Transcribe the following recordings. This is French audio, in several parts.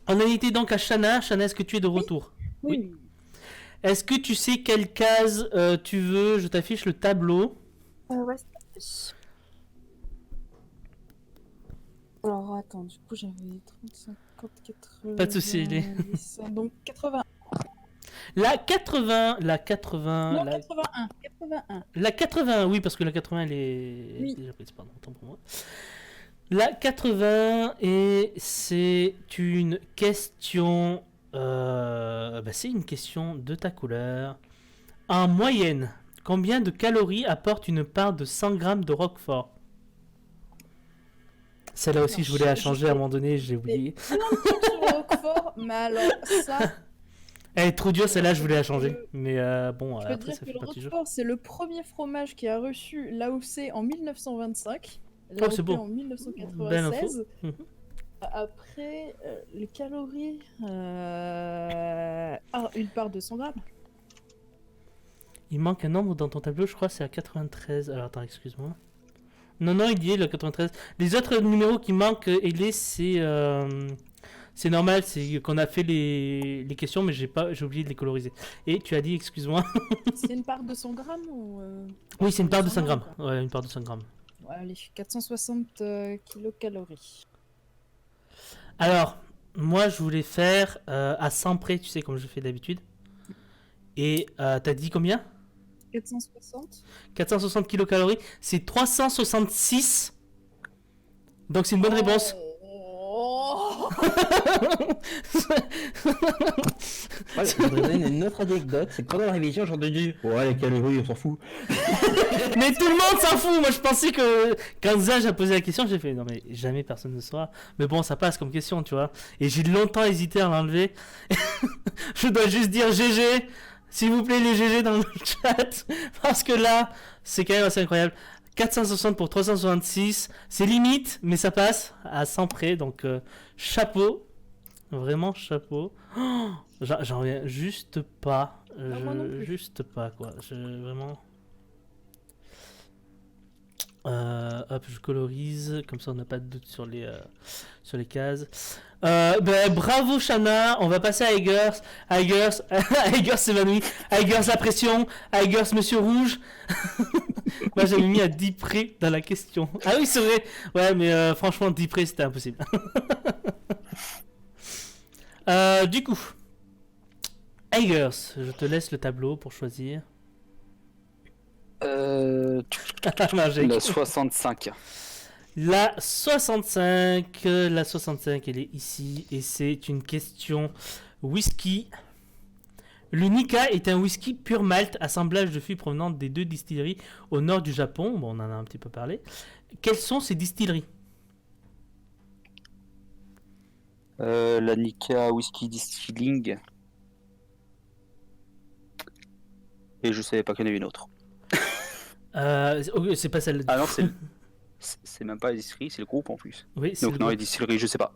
On a été donc à Shana. Shana, est-ce que tu es de Oui, retour? Oui. oui. Est-ce que tu sais quelle case tu veux? Je t'affiche le tableau. Ouais. Alors, attends, du coup, j'avais 30, 50, Pas de souci. 90, donc 80. La 80, la 80, Non, 81. 81. la 80, oui, parce que la 80, elle est Oui. déjà prise, pardon, autant pour moi. La 80, et c'est une question. C'est une question de ta couleur. En moyenne, combien de calories apporte une part de 100 grammes de Roquefort? Celle-là aussi, Alors, je voulais la je changer à un fais moment donné, j'ai plein oublié. de trucs sur le Roquefort, mais alors, ça, Elle est trop dure, je celle-là, je peux voulais la dire changer. que, Mais bon, je peux après, dire ça que fait le partie du jeu. Roquefort, c'est le premier fromage qui a reçu l'AOC en 1925, Oh, c'est l'AOP beau. en Belle info. 1996. Après, les calories. Une part de 100 grammes. Il manque un nombre dans ton tableau, je crois, c'est à 93. Alors, attends, excuse-moi. Non, il y est, le 93. Les autres numéros qui manquent, Elé, c'est normal, c'est qu'on a fait les questions, mais j'ai oublié de les coloriser. Et tu as dit, excuse-moi. C'est une part de 100 grammes ou Oui, c'est une part de 100 5 grammes. quoi. Ouais, une part de 5 grammes. Ouais, allez, 460 kilocalories. Alors, moi, je voulais faire à 100 près, tu sais, comme je fais d'habitude. Et t'as dit combien? 460. 460 kilocalories. C'est 366. Donc, c'est une bonne réponse. Oh. Ouais, je voudrais donner une autre anecdote, c'est que pendant la révision, j'ai entendu ouais, les calories, on s'en fout. Mais tout le monde s'en fout. Moi, je pensais que quand Zaj a posé la question, j'ai fait non, mais jamais personne ne saura. Mais bon, ça passe comme question, tu vois. Et j'ai longtemps hésité à l'enlever. Je dois juste dire GG. S'il vous plaît, les GG dans le chat. Parce que là, c'est quand même assez incroyable. 460 pour 366. C'est limite, mais ça passe à 100 près. Donc, chapeau. Vraiment chapeau. Oh, j'en reviens juste pas. Moi non plus. Juste pas, quoi. Vraiment. Hop, je colorise, comme ça on n'a pas de doute sur les cases. Bravo Shana, on va passer à Eggers. Eggers s'évanouit. Eggers la pression. Eggers Monsieur Rouge. Moi j'avais mis à 10 près dans la question. Ah oui, c'est vrai. Ouais, mais franchement, 10 près c'était impossible. Du coup, Eggers, je te laisse le tableau pour choisir. La 65. La 65, elle est ici et c'est une question whisky. Le Nikka est un whisky pur malt, assemblage de fûts provenant des 2 distilleries au nord du Japon. Bon, on en a un petit peu parlé. Quelles sont ces distilleries? La Nikka Whisky Distilling. Et je savais pas qu'il y en avait une autre. C'est pas celle. Ah non, c'est même pas la distillerie, c'est le groupe en plus. Oui, c'est Donc le non, les groupe. distilleries, je sais pas.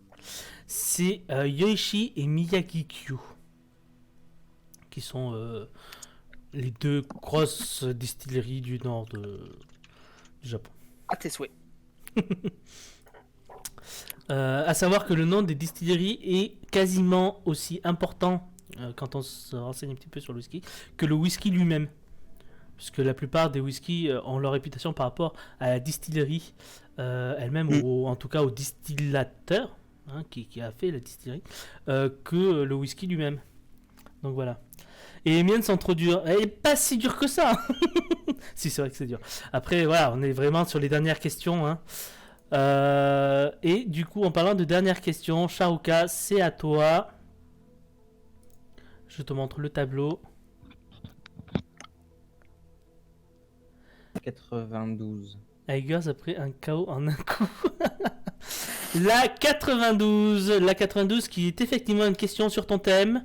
C'est Yoichi et Miyagi-Kyu qui sont les 2 grosses distilleries du nord du Japon. À tes souhaits. À savoir que le nom des distilleries est quasiment aussi important quand on se renseigne un petit peu sur le whisky que le whisky lui-même. Puisque la plupart des whiskies ont leur réputation par rapport à la distillerie elle-même, ou en tout cas au distillateur qui a fait la distillerie, que le whisky lui-même. Donc voilà. Et les miennes sont trop dures. Elle est pas si dure que ça. Si, c'est vrai que c'est dur. Après, voilà, on est vraiment sur les dernières questions. Et du coup, en parlant de dernières questions, Sharuka, c'est à toi. Je te montre le tableau. 92. Tigers après un KO en un coup. La 92 qui est effectivement une question sur ton thème.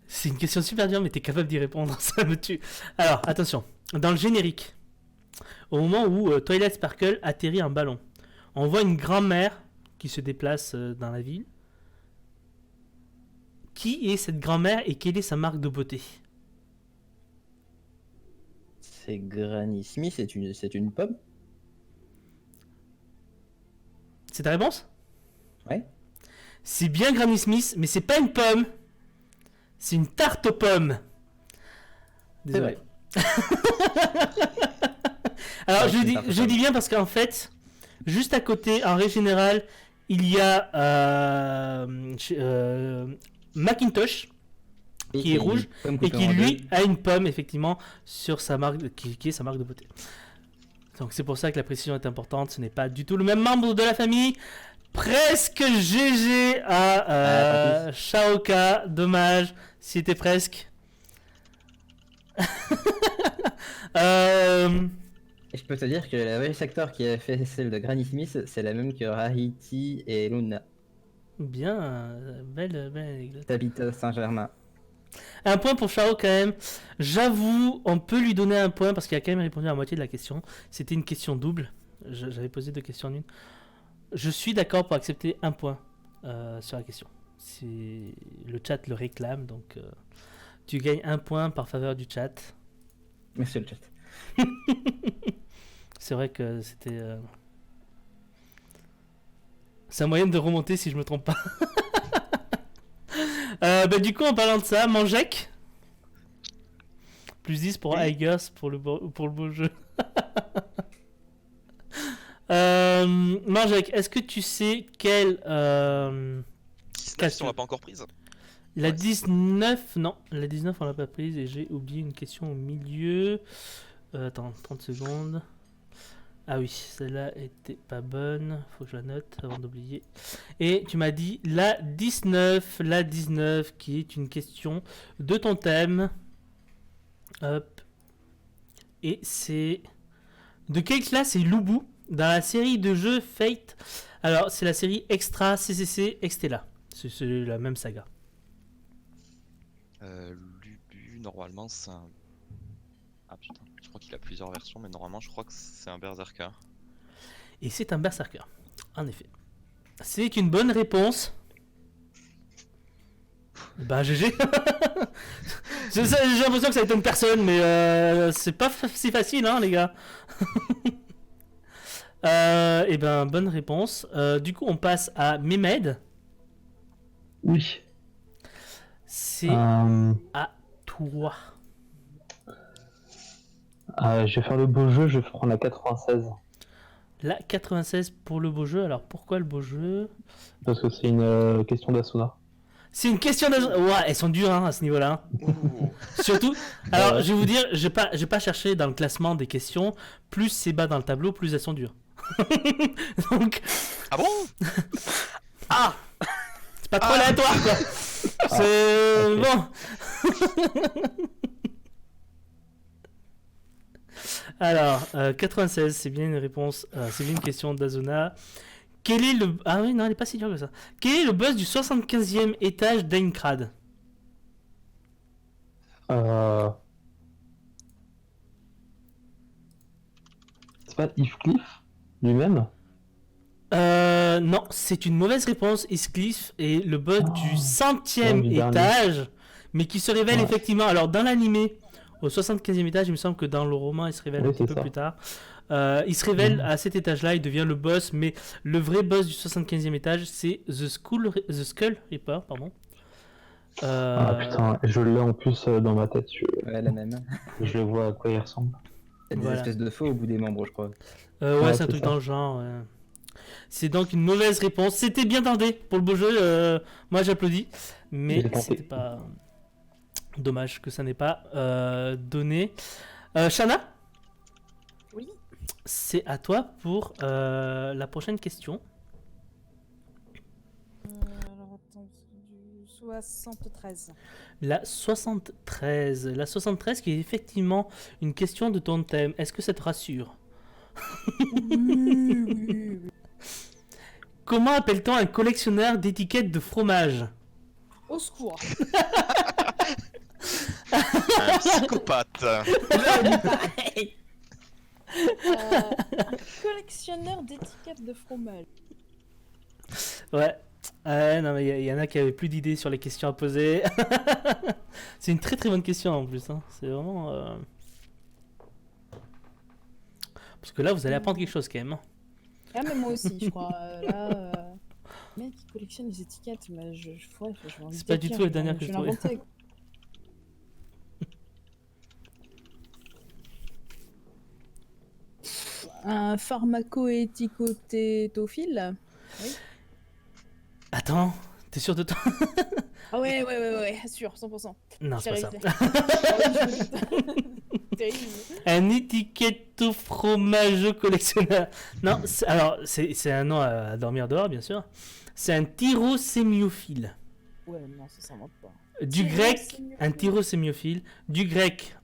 C'est une question super dure, mais t'es capable d'y répondre, ça me tue. Alors, attention. Dans le générique, au moment où Twilight Sparkle atterrit un ballon, on voit une grand-mère qui se déplace dans la ville. Qui est cette grand-mère et quelle est sa marque de beauté? C'est Granny Smith, c'est une pomme. C'est ta réponse? Ouais. C'est bien Granny Smith, mais c'est pas une pomme. C'est une tarte aux pommes. C'est vrai. Alors, Ouais, je c'est une dis, tarte aux je dis bien parce qu'en fait, juste à côté, en règle générale, il y a Macintosh qui est rouge et qui, lui, a une pomme, effectivement, sur sa marque, qui est sa marque de beauté. Donc, c'est pour ça que la précision est importante. Ce n'est pas du tout le même membre de la famille. Presque GG à Shaoka. Dommage, c'était presque. Et je peux te dire que la voice actor qui a fait celle de Granny Smith, c'est la même que Rahiti et Luna. Bien, belle anecdote. T'habites à Saint-Germain. Un point pour Shao quand même. J'avoue, on peut lui donner un point parce qu'il a quand même répondu à la moitié de la question. C'était une question double. J'avais posé 2 questions en une. Je suis d'accord pour accepter un point sur la question. Le chat le réclame, donc tu gagnes un point par faveur du chat. Merci le chat. C'est vrai que c'était... C'est un moyen de remonter si je me trompe pas. Du coup, en parlant de ça, Manjek. Plus 10 pour Aigers pour le beau jeu. Manjek, est-ce que tu sais quelle... 19, si on l'a pas encore prise. La 19, non. La 19, on l'a pas prise et j'ai oublié une question au milieu. Attends, 30 secondes. Ah oui, celle-là était pas bonne. Faut que je la note avant d'oublier. Et tu m'as dit la 19, qui est une question de ton thème. Hop. Et c'est... De quelle classe est Lubu dans la série de jeux Fate? Alors, c'est la série Extra CCC Extella. C'est la même saga. Lubu, normalement, c'est un... Ah putain, je crois qu'il a plusieurs versions, mais normalement, je crois que c'est un Berserker. Et c'est un Berserker, en effet. C'est une bonne réponse. Bah GG. J'ai l'impression que ça étonne personne, mais c'est pas si facile, hein, les gars. Et ben, bonne réponse. Du coup, on passe à Mehmed. Oui. C'est à toi. Je vais faire le beau jeu, je vais prendre la 96. La 96 pour le beau jeu. Alors pourquoi le beau jeu? Parce que c'est une question d'Asuna. C'est une question de... Ouais, elles sont dures, hein, à ce niveau-là. Surtout, alors je vais vous dire, j'ai pas cherché dans le classement des questions. Plus c'est bas dans le tableau, plus elles sont dures. Donc... Ah bon? Ah, c'est pas trop aléatoire, quoi. C'est... ok. Bon. Alors, 96, c'est bien une réponse, c'est bien une question d'Azuna. Quel est le... Ah oui, non, elle est pas si dure que ça. Quel est le boss du 75e étage d'Aincrad? C'est pas Heathcliff lui-même? Non, c'est une mauvaise réponse. Heathcliff est le boss du 100e du dernier. étage, mais qui se révèle Ouais. effectivement... Alors, dans l'animé, au 75e étage, il me semble que dans le roman, il se révèle Oui, un petit c'est peu ça. plus tard. Il se révèle à cet étage-là, il devient le boss, mais le vrai boss du 75e étage, c'est The Skull Reaper, pardon. Ah putain, je l'ai en plus dans ma tête, Ouais, la même. je vois à quoi il ressemble. Il y a des Voilà. espèces de feux au bout des membres, je crois. Ouais, Ouais, c'est un c'est truc ça. dans le genre. Ouais. C'est donc une mauvaise réponse. C'était bien tenté pour le beau jeu. Moi, j'applaudis. Mais J'ai tenté. c'était pas... Dommage que ça n'ait pas donné. Shana, Oui. c'est à toi pour la prochaine question. Alors attends, du 73. La 73. La 73 qui est effectivement une question de ton thème. Est-ce que ça te rassure? Oui. Comment appelle-t-on un collectionneur d'étiquettes de fromage? Au secours. Un psychopathe. Un collectionneur d'étiquettes de fromage. Ouais. Non, mais il y en a qui avaient plus d'idées sur les questions à poser. C'est une très très bonne question en plus. Hein. C'est vraiment. Parce que là, vous allez apprendre quelque chose quand même. Hein. Ah, mais moi aussi, je crois. Là, mec, qui collectionne les étiquettes, mais ouais, je vais envie C'est de pas dire, du tout la dernière que je je vais trouvais. l'inventer, quoi. Un pharmacoéticotétophile. Attends, t'es sûr de toi? Ah ouais, sûr, 100%. Non, c'est pas ça. Terrible. Un étiquette fromage collectionneur. Non, alors, c'est un nom à dormir dehors, bien sûr. C'est un tyrosémiophile. Ouais, non, ça s'invente pas. Du grec, un tyrosémiophile. Du grec,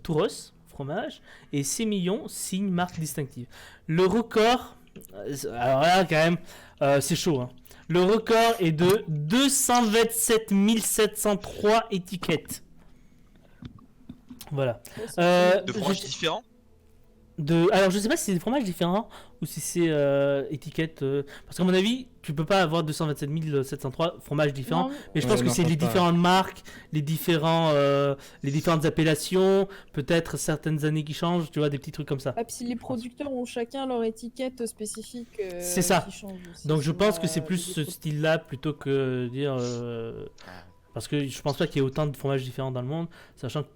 touros, fromage. Et sémillon, signe, marque distinctive. Le record, alors là, quand même, c'est chaud, hein. Le record est de 227 703 étiquettes. Voilà. De fromages différents? Alors, je sais pas si c'est des fromages différents ou si c'est étiquette. Parce qu'à mon avis, tu peux pas avoir 227 703 fromages différents. Non, Mais je Ouais, pense que non, c'est je les pense pas. différentes marques, les différentes appellations, peut-être certaines années qui changent, tu vois, des petits trucs comme ça. ah, puis si les producteurs ont chacun leur étiquette spécifique C'est ça. qui change aussi, Donc je selon pense la- que c'est plus les ce produits. style-là plutôt que dire. Parce que je pense pas qu'il y ait autant de fromages différents dans le monde, sachant que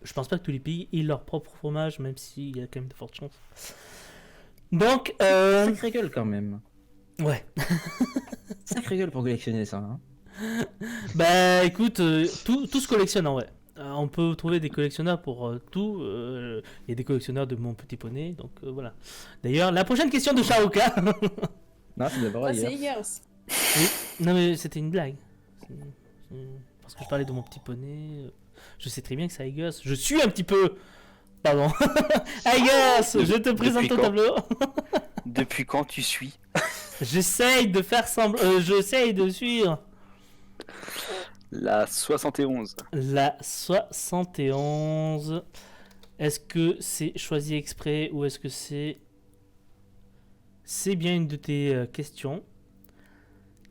je pense pas que tous les pays aient leur propre fromage, même s'il y a quand même de fortes chances. Donc, Sacré gueule quand même. ouais. Sacré gueule pour collectionner ça. Hein. Bah écoute, tout se collectionne en vrai. On peut trouver des collectionneurs pour tout. Il y a des collectionneurs de Mon Petit Poney, donc voilà. D'ailleurs, la prochaine question de Shaoka. Non, c'est d'abord Ah, ailleurs. c'est Eggers. Non mais c'était une blague. Parce que je parlais de Mon Petit Poney. Je sais très bien que c'est Aigers. Je suis un petit peu. Pardon. Aigers, je te présente ton quand tableau. Depuis quand tu suis? J'essaye de faire semblant. J'essaye de suivre. La 71. La 71. Est-ce que c'est choisi exprès ou est-ce que c'est. C'est bien une de tes questions.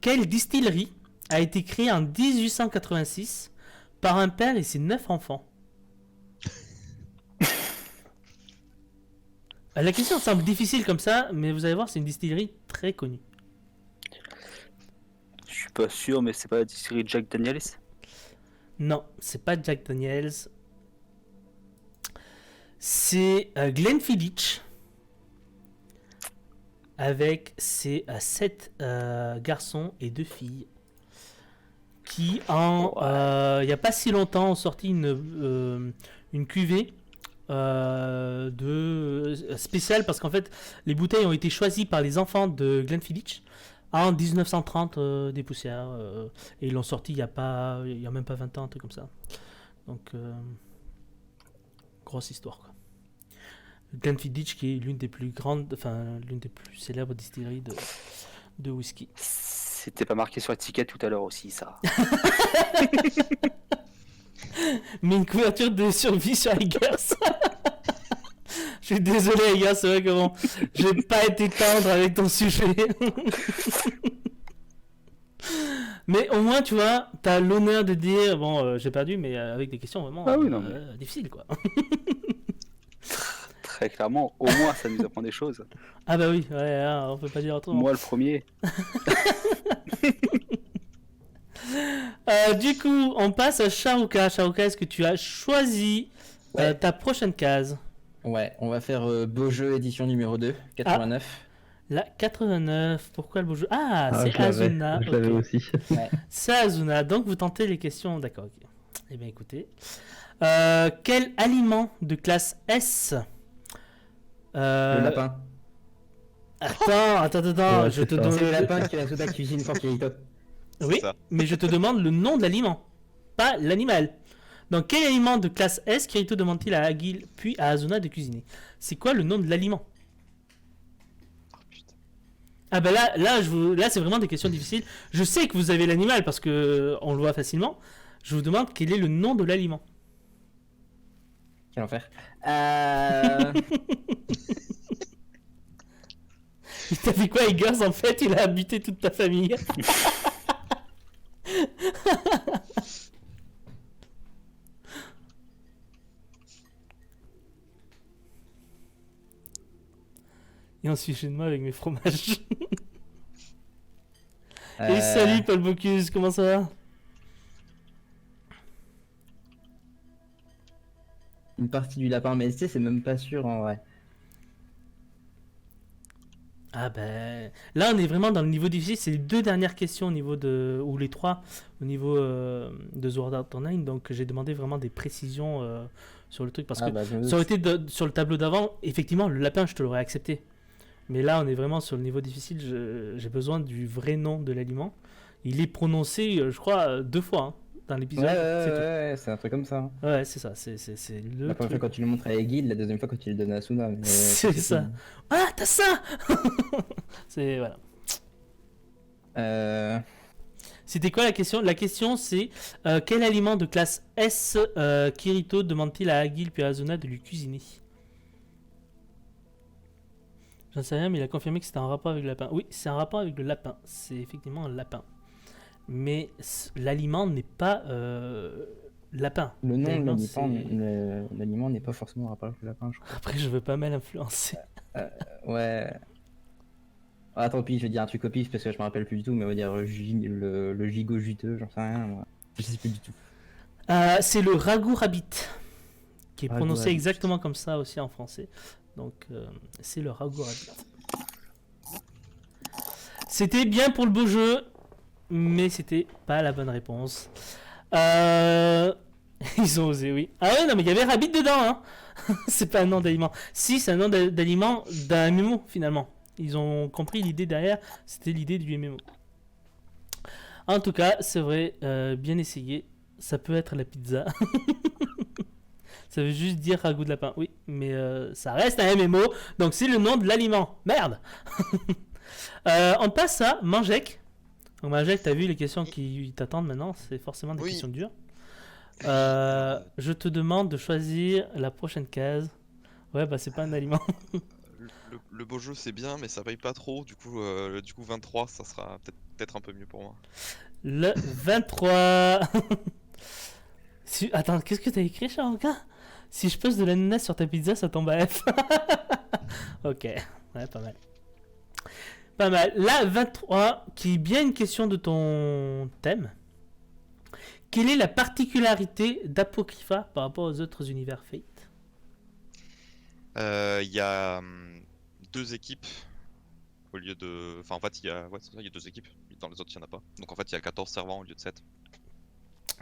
Quelle distillerie a été créée en 1886 par un père et ses 9 enfants? La question semble difficile comme ça, mais vous allez voir, c'est une distillerie très connue. Je suis pas sûr, mais c'est pas la distillerie Jack Daniels? Non, c'est pas Jack Daniels. C'est Glenfiddich avec ses 7 garçons et 2 filles qui il n'y a pas si longtemps ont sorti une cuvée spéciale parce qu'en fait les bouteilles ont été choisies par les enfants de Glenfiddich en 1930 des poussières et ils l'ont sorti il y a même pas 20 ans, un truc comme ça. Donc grosse histoire quoi. Glenfiddich qui est l'une des plus célèbres distilleries de whisky. C'était pas marqué sur l'étiquette tout à l'heure aussi, ça. Mais une couverture de survie sur Aigers. Je suis désolé Aigers, c'est vrai que bon, j'ai pas été tendre avec ton sujet. Mais au moins tu vois, t'as l'honneur de dire bon j'ai perdu mais avec des questions vraiment Ah oui, non, difficiles quoi. Très clairement, au moins ça nous apprend des choses. Ah bah oui, ouais, hein, on peut pas dire autrement. Moi le premier. Du coup, on passe à Sharuka. Sharuka, est-ce que tu as choisi Ouais. ta prochaine case? Ouais, on va faire beau jeu édition numéro 2, 89. La 89. Pourquoi le beau jeu? Ah, Ah, c'est je l'avais. Azuna. Je l'avais ok. aussi. C'est Azuna. Donc vous tentez les questions. D'accord, ok. Eh bien écoutez. Quel aliment de classe S Le lapin. Attends, Ouais, je c'est te ça. demande. C'est le lapin qui a la soda cuisine quand il est top. Oui, ça. mais je te demande le nom de l'aliment, pas l'animal. Donc, quel aliment de classe S Kirito demande-t-il à Agil puis à Azuna de cuisiner? C'est quoi le nom de l'aliment? Oh, putain. Ah ben là c'est vraiment des questions difficiles. Je sais que vous avez l'animal parce que on le voit facilement. Je vous demande quel est le nom de l'aliment. Quel enfer. Il t'a fait quoi, Eggers? En fait, il a buté toute ta famille. Et ensuite chez moi avec mes fromages. Euh, Et salut Paul Bocuse, comment ça va? Une partie du lapin, mais tu sais, c'est même pas sûr en vrai. Ah ben... Là on est vraiment dans le niveau difficile, c'est les 2 dernières questions au niveau de... ou les 3 au niveau de Sword Art Online, donc j'ai demandé vraiment des précisions sur le truc, parce Ah, que bah, je me ça aurait doute. été sur le tableau d'avant, effectivement le lapin je te l'aurais accepté. Mais là on est vraiment sur le niveau difficile, j'ai besoin du vrai nom de l'aliment. Il est prononcé, je crois, 2 fois hein, dans Ouais, l'épisode, ouais, c'est ouais, tout. ouais, c'est un truc comme ça. Ouais, c'est ça, c'est le La première fois truc. quand tu le montres à Egil, la deuxième fois quand tu le donnes à Asuna. Mais C'est ça. tout. Ah, t'as ça. C'est voilà. Euh, C'était quoi la question? La question c'est quel aliment de classe S Kirito demande-t-il à Agil puis à Azuna de lui cuisiner? J'en sais rien, mais il a confirmé que c'était un rapport avec le lapin. Oui, c'est un rapport avec le lapin. C'est effectivement un lapin. Mais l'aliment n'est pas lapin. Le nom de L'aliment, l'aliment n'est pas forcément en rapport avec le lapin, je crois. Après, je veux pas mal influencer. Ouais. Ah, tant pis, je vais dire un truc au pif parce que je me rappelle plus du tout, mais on va dire le gigot juteux, j'en sais rien. Moi. Je sais plus du tout. C'est le ragoût rabbit, qui est Ragoût prononcé rabbit. exactement comme ça aussi en français. Donc, c'est le ragoût rabbit. C'était bien pour le beau jeu, mais c'était pas la bonne réponse. Ils ont osé, oui. Ah ouais, non, mais il y avait rabbit dedans, hein. C'est pas un nom d'aliment. Si, c'est un nom d'aliment d'un MMO, finalement. Ils ont compris l'idée derrière, c'était l'idée du MMO. En tout cas, c'est vrai, bien essayé. Ça peut être la pizza. Ça veut juste dire ragoût de lapin. Oui, mais ça reste un MMO, donc c'est le nom de l'aliment. Merde. On passe à Mangek. Donc Mangek, t'as vu les questions qui t'attendent maintenant, c'est forcément des Oui. questions dures. Je te demande de choisir la prochaine case. Ouais, bah c'est pas un aliment. Le beau jeu c'est bien, mais ça paye pas trop. Du coup 23, ça sera peut-être un peu mieux pour moi. Le 23. Attends, qu'est-ce que t'as écrit, Sharonka? Si je pose de l'ananas sur ta pizza, ça tombe à F. Ok, ouais, pas mal. Pas mal. La 23, qui est bien une question de ton thème. Quelle est la particularité d'Apocrypha par rapport aux autres univers Fate? Il y a 2 équipes au lieu de. Enfin, en fait, il y a. Ouais, c'est ça, il y a 2 équipes. Dans les autres, il n'y en a pas. Donc, en fait, il y a 14 servants au lieu de 7.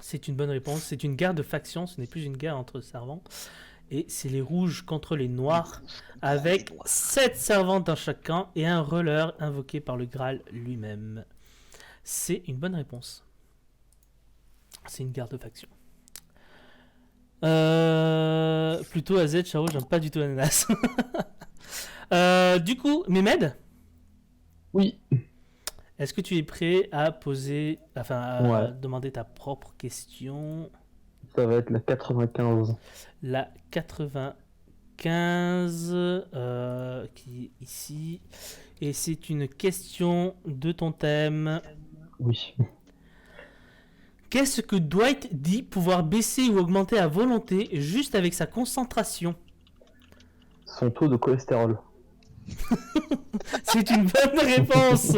C'est une bonne réponse. C'est une guerre de factions, ce n'est plus une guerre entre servants. Et c'est les rouges contre les noirs, avec 7 servants dans chaque camp et un roller invoqué par le Graal lui-même. C'est une bonne réponse. C'est une guerre de factions. Plutôt AZ, Charo, j'aime pas du tout Ananas. Du coup, Mehmed, Oui. est-ce que tu es prêt à poser, enfin, à Ouais. demander ta propre question? Ça va être la 95. La 95 qui est ici. Et c'est une question de ton thème. Oui. Qu'est-ce que Dwight dit pouvoir baisser ou augmenter à volonté juste avec sa concentration? Son taux de cholestérol. C'est une bonne réponse.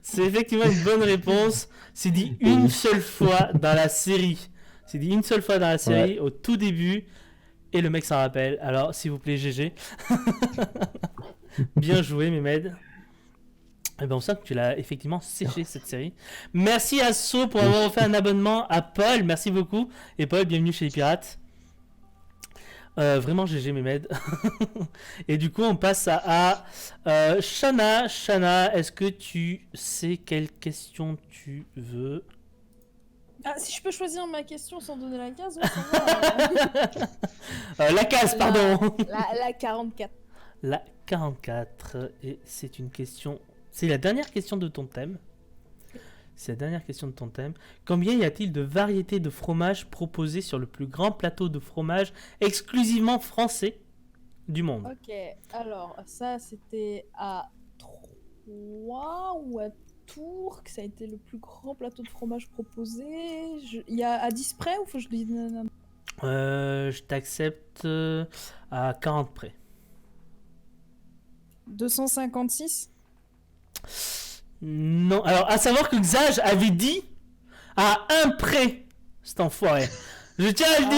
C'est effectivement une bonne réponse. C'est dit une seule fois dans la série. C'est dit une seule fois dans la série, au tout début. Et le mec s'en rappelle. Alors, s'il vous plaît, GG. Bien joué, Mehmed. Et ben on sent que tu l'as effectivement séché cette série. Merci à So pour avoir offert un abonnement, à Paul, merci beaucoup. Et Paul, bienvenue chez les pirates. Vraiment GG Mehmed. Et du coup on passe à Shana. Shana, est-ce que tu sais quelle question tu veux? Ah, si je peux choisir ma question sans donner la case, ouais, ça va, La case, pardon. la 44. La 44. Et c'est une question... C'est la dernière question de ton thème. C'est la dernière question de ton thème. Combien y a-t-il de variétés de fromage proposées sur le plus grand plateau de fromage exclusivement français du monde? Ok, alors ça c'était à 3 ou à Tours que ça a été le plus grand plateau de fromage proposé. Il y a à 10 près ou faut que je dise non. Je t'accepte à 40 près. 256. Non, alors à savoir que Xage avait dit à un près, cet enfoiré. Je tiens à le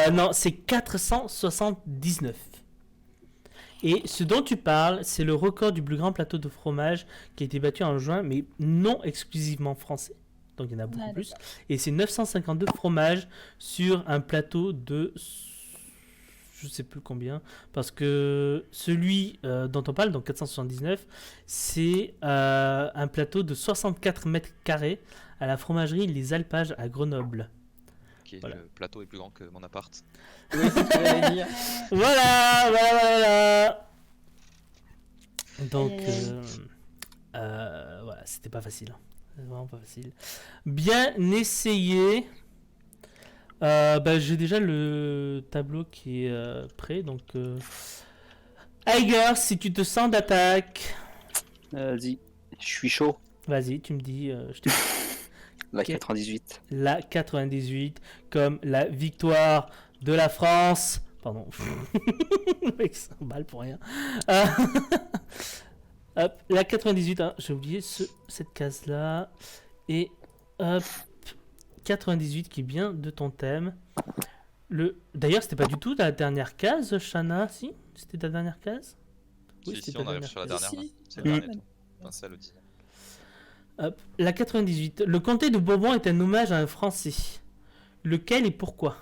dire. Non, c'est 479. Et ce dont tu parles, c'est le record du plus grand plateau de fromage qui a été battu en juin, mais non exclusivement français. Donc il y en a beaucoup Ah, plus. Et c'est 952 fromages sur un plateau de... Je sais plus combien. Parce que celui dont on parle, donc 479, c'est un plateau de 64 mètres carrés à la fromagerie Les Alpages à Grenoble. Ok, Voilà. le plateau est plus grand que mon appart. Oui, c'est ce que j'allais dire. Voilà. Donc, voilà, c'était pas facile. C'est vraiment pas facile. Bien essayé. J'ai déjà le tableau qui est prêt. Donc, Aiger, si tu te sens d'attaque, Vas-y, je suis chaud. vas-y, tu me dis. Je te... La Ok. 98. La 98, comme la victoire de la France. Pardon. Le mec s'emballe pour rien. Hop, la 98, hein, j'ai oublié cette case-là. Et hop, 98 qui est bien de ton thème. D'ailleurs, c'était pas du tout ta dernière case, Shana, si? C'était ta dernière case? Si, c'était si, ta on arrive dernière sur la case. dernière. Si. là. C'est le Mm. dernier tour. Enfin, c'est le 10. Hop, la 98. Le comté de Bourbon est un hommage à un Français. Lequel et pourquoi?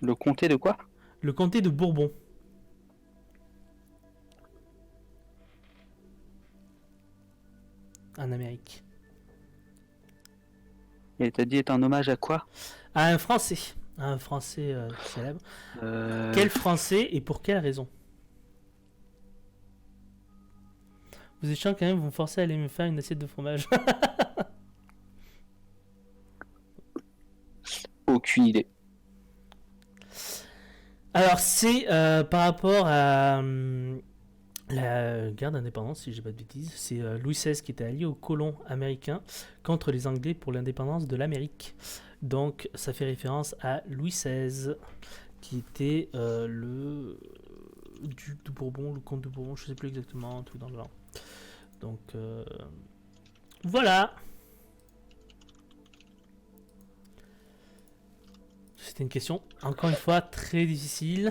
Le comté de quoi? Le comté de Bourbon. En Amérique. Et t'as dit est un hommage à quoi? À un Français. À un Français célèbre. Euh, Quel Français et pour quelle raison? Vous êtes chiant quand même, vous me forcez à aller me faire une assiette de fromage. Aucune idée. Alors c'est par rapport à la guerre d'indépendance, si j'ai pas de bêtises. C'est Louis XVI qui était allié aux colons américains contre les Anglais pour l'indépendance de l'Amérique. Donc ça fait référence à Louis XVI qui était le duc de Bourbon, le comte de Bourbon, je sais plus exactement, tout dans le genre. Donc voilà. C'était une question, encore une fois, très difficile.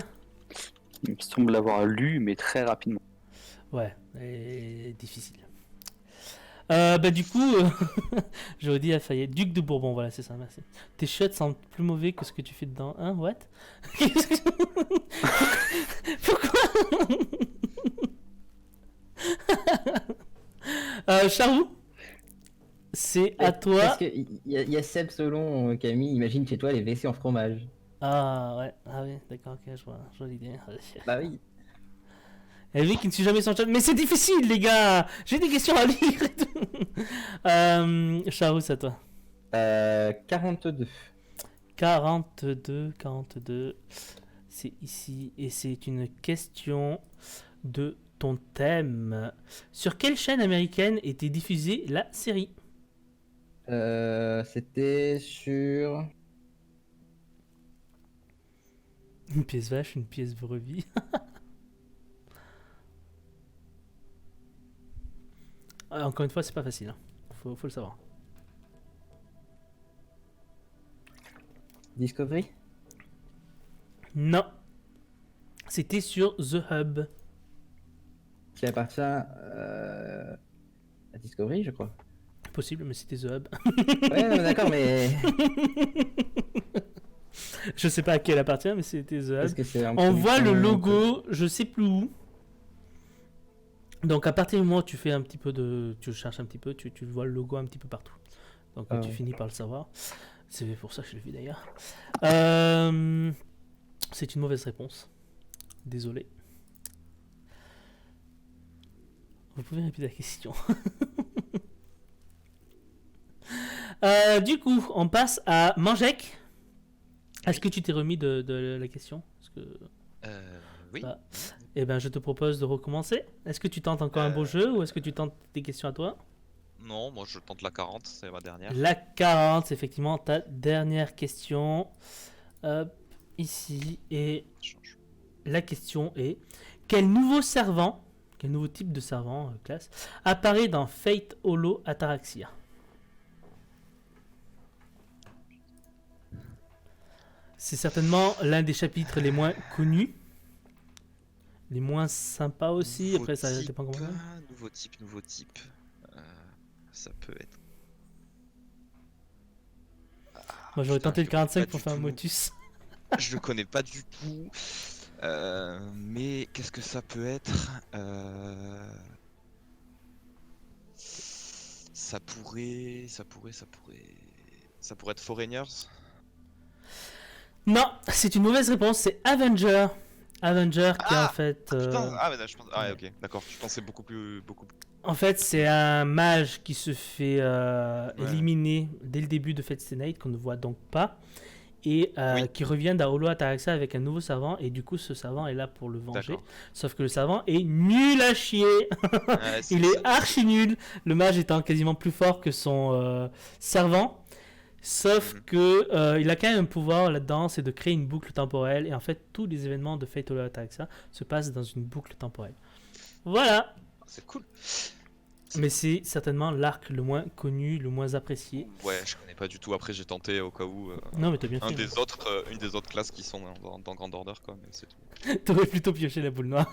Il me semble l'avoir lu, mais très rapidement. Ouais, et difficile. Du coup, j'aurais dit Lafayette. Duc de Bourbon, voilà, c'est ça, merci. Tes chiottes semblent plus mauvais que ce que tu fais dedans. Hein, what? Pourquoi? Charou, c'est à toi. Parce qu'il y a Seb Solon, Camille, imagine chez toi les WC en fromage. Ah ouais, ah oui, d'accord, ok, je vois l'idée. Bah oui. Et lui qui ne suit jamais son chat. Mais c'est difficile, les gars! J'ai des questions à lire et tout. Charou, c'est à toi. 42. 42. C'est ici. Et c'est une question de ton thème. Sur quelle chaîne américaine était diffusée la série? C'était sur... Une pièce vache, une pièce brebis. Encore une fois, c'est pas facile. Hein. Faut le savoir. Discovery. Non. C'était sur The Hub. Qui appartient à Discovery, je crois. Possible, mais c'était The Hub. Ouais, non, mais d'accord, mais... Je sais pas à qui elle appartient, mais c'était The Hub. Parce que c'est en On voit le production, logo, je sais plus où. Donc à partir du moment où tu fais un petit peu de... Tu cherches un petit peu, tu vois le logo un petit peu partout. Donc Ah tu ouais. finis par le savoir. C'est pour ça que je l'ai vu d'ailleurs. C'est une mauvaise réponse. Désolé. Vous pouvez répéter la question. Du coup, on passe à Mangek. Est-ce que tu t'es remis de la question? Parce que... Oui. Ah. Eh ben, je te propose de recommencer. Est-ce que tu tentes encore un beau jeu ou est-ce que tu tentes des questions à toi? Non, moi je tente la 40, c'est ma dernière. La 40, c'est effectivement ta dernière question. Hop, ici. Et Change. la question est quel nouveau type de servant classe apparaît dans Fate Holo Ataraxia? C'est certainement l'un des chapitres les moins connus, les moins sympas aussi. Après, ça dépend comment. Nouveau type. Ça peut être. Moi, j'aurais tenté le 45 pas pour du faire un tout. motus. Je le connais pas du tout. Mais qu'est-ce que ça peut être? Ça pourrait être Foreigners. Non, c'est une mauvaise réponse. C'est Avenger. Avenger qui est en fait. Putain, ah, mais là, je pense. Ah, ouais, ok, d'accord. Je pensais beaucoup plus. En fait, c'est un mage qui se fait Ouais. éliminer dès le début de Fate Stay Night, qu'on ne voit donc pas, et Oui. qui revient d'Holo Ataraxia avec un nouveau servant, et du coup, ce servant est là pour le venger. D'accord. Sauf que le servant est nul à chier. Ouais, Il est archi nul. Le mage étant quasiment plus fort que son servant. Sauf Mhm. que il a quand même un pouvoir là-dedans, c'est de créer une boucle temporelle. Et en fait, tous les événements de Fate Holo Ataraxia se passent dans une boucle temporelle. Voilà. C'est cool. Mais c'est certainement l'arc le moins connu, le moins apprécié. Ouais, je connais pas du tout. Après, j'ai tenté au cas où Non, mais t'as bien fait. une des autres classes qui sont dans Grand Order, quoi. Mais c'est tout. T'aurais plutôt pioché la boule noire.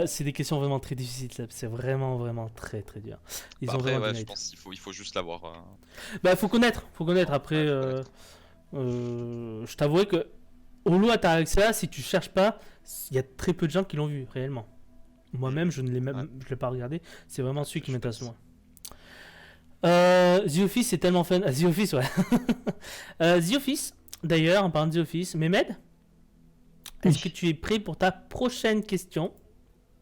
C'est des questions vraiment très difficiles. C'est vraiment, vraiment très, très dur. Ils Bah, ont après, vraiment ouais, bien je été. pense qu'il faut juste l'avoir. Bah, faut connaître. Après, Ouais, faut je t'avouerai que Holo Ataraxia, si tu cherches pas, il y a très peu de gens qui l'ont vu réellement. Moi-même, je ne l'ai même, Ouais. je l'ai pas regardé. C'est vraiment celui qui Je m'intéresse pense. moins. The Office, c'est tellement fun. The Office, ouais. The Office, d'ailleurs, en parlant de The Office, Mehmed, est-ce que tu es prêt pour ta prochaine question?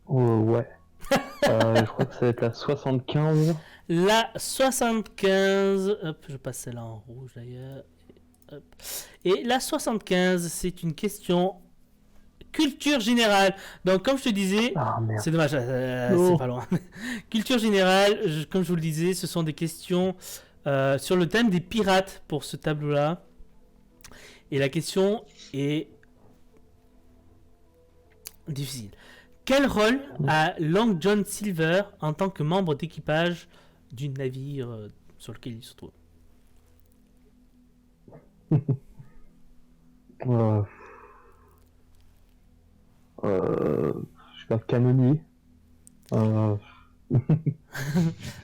Ouais. Je crois que ça va être la 75. La 75, hop, je passe celle-là en rouge d'ailleurs. Hop. Et la 75, c'est une question culture générale. Donc, comme je te disais, Ah merde. c'est dommage, Non. c'est pas loin. Culture générale, comme je vous le disais, ce sont des questions sur le thème des pirates pour ce tableau-là. Et la question est difficile. Quel rôle a Long John Silver en tant que membre d'équipage du navire sur lequel il se trouve? Je sais pas, canonnier.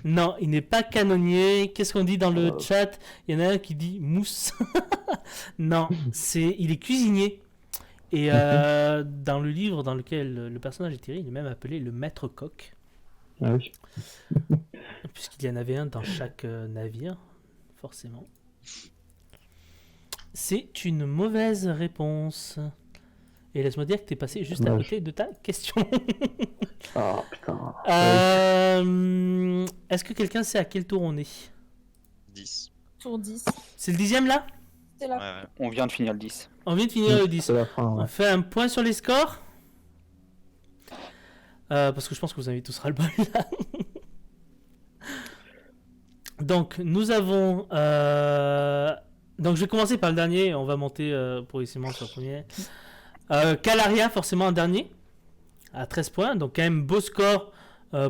Non, il n'est pas canonnier. Qu'est-ce qu'on dit dans le chat? Il y en a un qui dit mousse. Non, il est cuisinier. Et dans le livre dans lequel le personnage est tiré, il est même appelé le maître coq, Ah oui. puisqu'il y en avait un dans chaque navire, forcément. C'est une mauvaise réponse. Et laisse-moi dire que tu es passé juste à Dommage. côté de ta question. Ah putain. Est-ce que quelqu'un sait à quel tour on est? 10. Tour 10. C'est le 10e là? C'est Ouais, la ouais. On vient de finir le 10. On vient de finir le 10. C'est la fin, ouais. On fait un point sur les scores. Parce que je pense que vous avez tous ras le bol là. Donc, nous avons. Donc, je vais commencer par le dernier. On va monter progressivement sur le premier. Calaria, forcément, en dernier. À 13 points. Donc, quand même, beau score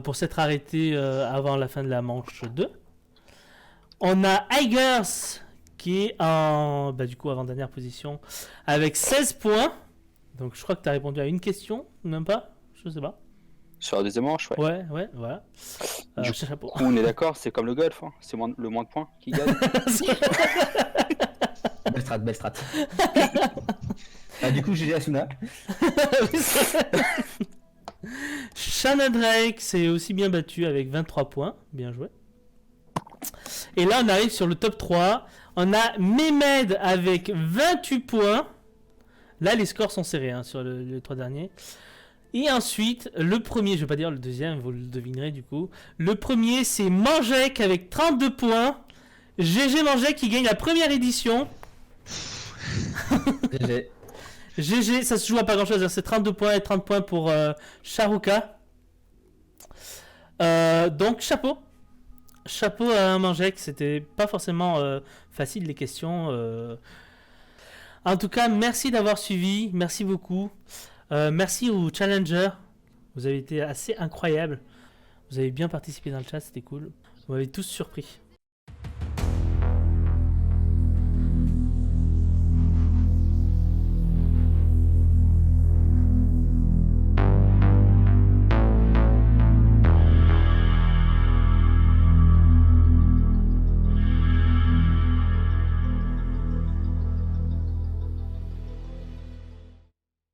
pour s'être arrêté avant la fin de la manche 2. On a Aigers qui est en. Bah, du coup, avant-dernière position. Avec 16 points. Donc, je crois que tu as répondu à une question. Même pas? Je sais pas. Sur la deuxième manche, ouais. Ouais, voilà. Du Chapeau. On est d'accord, c'est comme le golf, hein. C'est le moins de points qui gagne. Belle strat. Ah, du coup, GG Asuna. Shannon Drake s'est aussi bien battu avec 23 points. Bien joué. Et là, on arrive sur le top 3. On a Mehmed avec 28 points. Là, les scores sont serrés hein, sur les 3 derniers. Et ensuite, le premier, je vais pas dire le deuxième, vous le devinerez du coup. Le premier, c'est Manjek avec 32 points. GG Manjek qui gagne la première édition. GG. GG, ça se joue à pas grand chose, c'est 32 points et 30 points pour Charuka. Donc chapeau. Chapeau à Manjek, c'était pas forcément facile les questions. En tout cas, merci d'avoir suivi. Merci beaucoup. Merci aux challengers. Vous avez été assez incroyables. Vous avez bien participé dans le chat, c'était cool. Vous m'avez tous surpris.